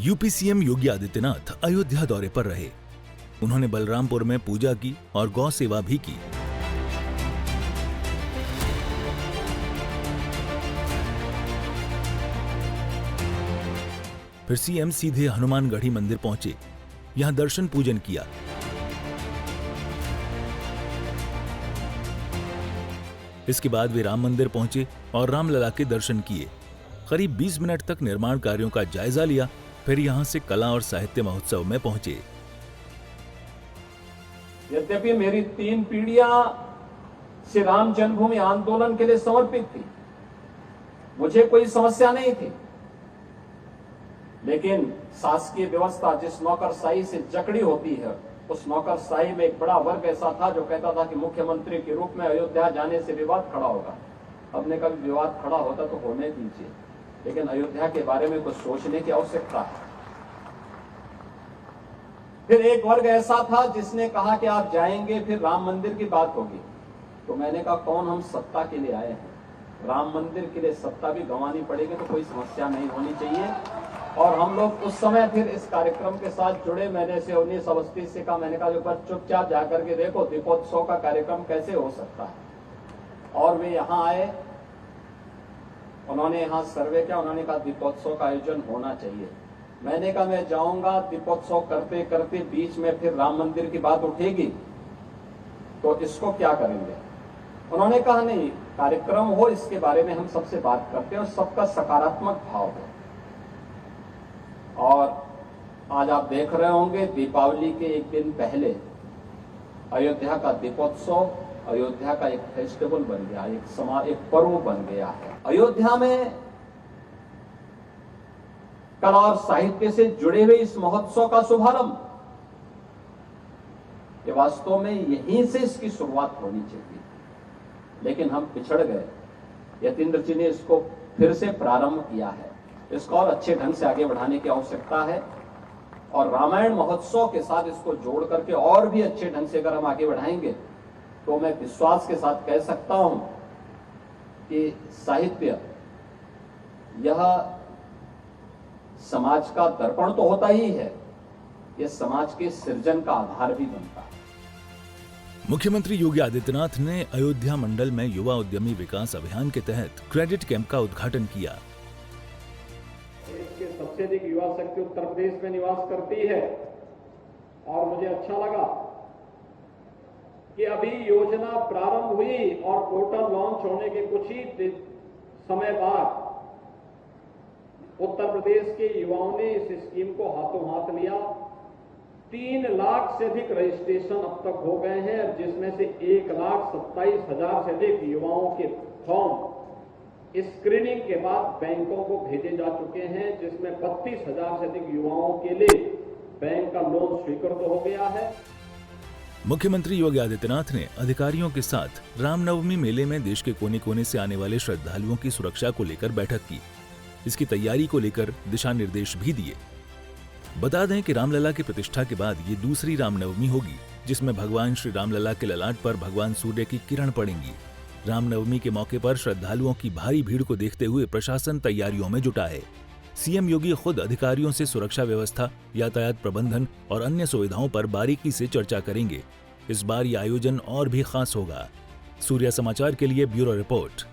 UP CM Yogi Adityanath Ayodhya दौरे पर रहे। उन्होंने बलरामपुर में पूजा की और गौ सेवा भी की। फिर सीएम सीधे हनुमानगढ़ी मंदिर पहुंचे, यहां दर्शन पूजन किया। इसके बाद वे राम मंदिर पहुंचे और रामलला के दर्शन किए। करीब 20 मिनट तक निर्माण कार्यों का जायजा लिया। फिर यहां से कला और साहित्य महोत्सव में पहुंचे। यद्यपि मेरी 3 पीढ़ियां श्री राम जन्मभूमि आंदोलन के लिए समर्पित थी, मुझे कोई समस्या नहीं थी, लेकिन शासकीय व्यवस्था जिस नौकरशाही से जकड़ी होती है, उस नौकरशाही में एक बड़ा वर्ग ऐसा था जो कहता था कि मुख्यमंत्री के रूप में अयोध्या जाने से विवाद खड़ा होगा। अपने का विवाद खड़ा होता तो होने दीजिए, लेकिन अयोध्या के बारे में कुछ सोचने की आवश्यकता है। फिर एक वर्ग ऐसा था जिसने कहा कि आप जाएंगे फिर राम मंदिर की बात होगी। तो मैंने कहा कौन हम सत्ता के लिए आए हैं, राम मंदिर के लिए सत्ता भी गंवानी पड़ेगी तो कोई समस्या नहीं होनी चाहिए। और हम लोग उस समय फिर इस कार्यक्रम के साथ जुड़े। मैंने से 19 अवस्थी से कहा, मैंने कहा जो पर चुपचाप जाकर के देखो दीपोत्सव का कार्यक्रम कैसे हो सकता है। और वे यहाँ आए, उन्होंने यहाँ सर्वे किया, उन्होंने कहा दीपोत्सव का आयोजन होना चाहिए। मैंने कहा मैं जाऊंगा, दीपोत्सव करते करते बीच में फिर राम मंदिर की बात उठेगी तो इसको क्या करेंगे। उन्होंने कहा नहीं, कार्यक्रम हो इसके बारे में हम सबसे बात करते हैं और सबका सकारात्मक भाव हो। और आज आप देख रहे होंगे दीपावली के एक दिन पहले अयोध्या का दीपोत्सव अयोध्या का एक फेस्टिवल बन गया, एक पर्व बन गया है। अयोध्या में कला और साहित्य से जुड़े हुए इस महोत्सव का शुभारंभ, ये वास्तव में यहीं से इसकी शुरुआत होनी चाहिए, लेकिन हम पिछड़ गए। यतीन्द्र जी ने इसको फिर से प्रारंभ किया है, इसको और अच्छे ढंग से आगे बढ़ाने की आवश्यकता है। और रामायण महोत्सव के साथ इसको जोड़ करके और भी अच्छे ढंग से अगर हम आगे बढ़ाएंगे तो मैं विश्वास के साथ कह सकता हूं कि साहित्य यह समाज का दर्पण तो होता ही है, यह समाज के सृजन का आधार भी बनता है। मुख्यमंत्री योगी आदित्यनाथ ने अयोध्या मंडल में युवा उद्यमी विकास अभियान के तहत क्रेडिट कैंप का उद्घाटन किया। सबसे अधिक युवा शक्ति उत्तर प्रदेश में निवास करती है और मुझे अच्छा लगा कि अभी योजना प्रारंभ हुई और पोर्टल लॉन्च होने के कुछ ही समय बाद उत्तर प्रदेश के युवाओं ने इस स्कीम को हाथों हाथ लिया। 3 लाख से अधिक रजिस्ट्रेशन अब तक हो गए हैं, जिसमें से 1,27,000 से अधिक युवाओं के फॉर्म स्क्रीनिंग के बाद बैंकों को भेजे जा चुके हैं, जिसमें 32,000 से अधिक युवाओं के लिए बैंक का लोन स्वीकृत हो गया है। मुख्यमंत्री योगी आदित्यनाथ ने अधिकारियों के साथ रामनवमी मेले में देश के कोने कोने से आने वाले श्रद्धालुओं की सुरक्षा को लेकर बैठक की। इसकी तैयारी को लेकर दिशा निर्देश भी दिए। बता दें कि रामलला की प्रतिष्ठा के बाद ये दूसरी रामनवमी होगी, जिसमें भगवान श्री रामलला के ललाट पर भगवान सूर्य की किरण पड़ेंगी। रामनवमी के मौके पर श्रद्धालुओं की भारी भीड़ को देखते हुए प्रशासन तैयारियों में जुटा है। सीएम योगी खुद अधिकारियों से सुरक्षा व्यवस्था, यातायात प्रबंधन और अन्य सुविधाओं पर बारीकी से चर्चा करेंगे। इस बार ये आयोजन और भी खास होगा। सूर्या समाचार के लिए ब्यूरो रिपोर्ट।